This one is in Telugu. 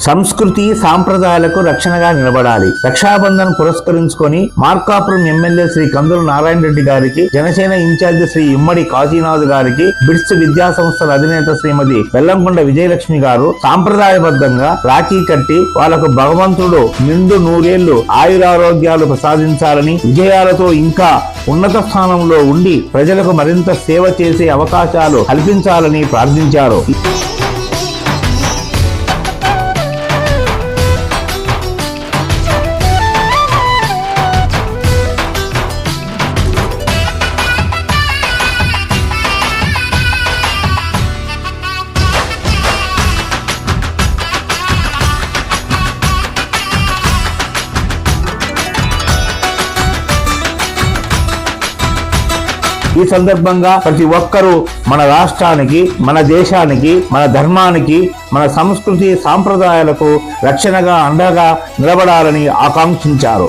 సంస్కృతి సాంప్రదాయాలకు రక్షణగా నిలబడాలి. రక్షాబంధన్ పురస్కరించుకొని మార్కాపురం ఎమ్మెల్యే శ్రీ కందుల నారాయణ రెడ్డి గారికి, జనసేన ఇన్ఛార్జి శ్రీ ఇమ్మడి కాశీనాథ్ గారికి, బిట్స్ విద్యా సంస్థల అధినేత శ్రీమతి బెల్లంకొండ విజయలక్ష్మి గారు సాంప్రదాయబద్ధంగా రాఖీ కట్టి వాళ్లకు భగవంతుడు నిండు నూరేళ్లు ఆయురారోగ్యాలు ప్రసాదించాలని, విజయాలతో ఇంకా ఉన్నత స్థానంలో ఉండి ప్రజలకు మరింత సేవ చేసే అవకాశాలు కల్పించాలని ప్రార్థించారు. ఈ సందర్భంగా ప్రతి ఒక్కరూ మన రాష్ట్రానికి, మన దేశానికి, మన ధర్మానికి, మన సంస్కృతి సాంప్రదాయాలకు రక్షణగా అండగా నిలబడాలని ఆకాంక్షించారు.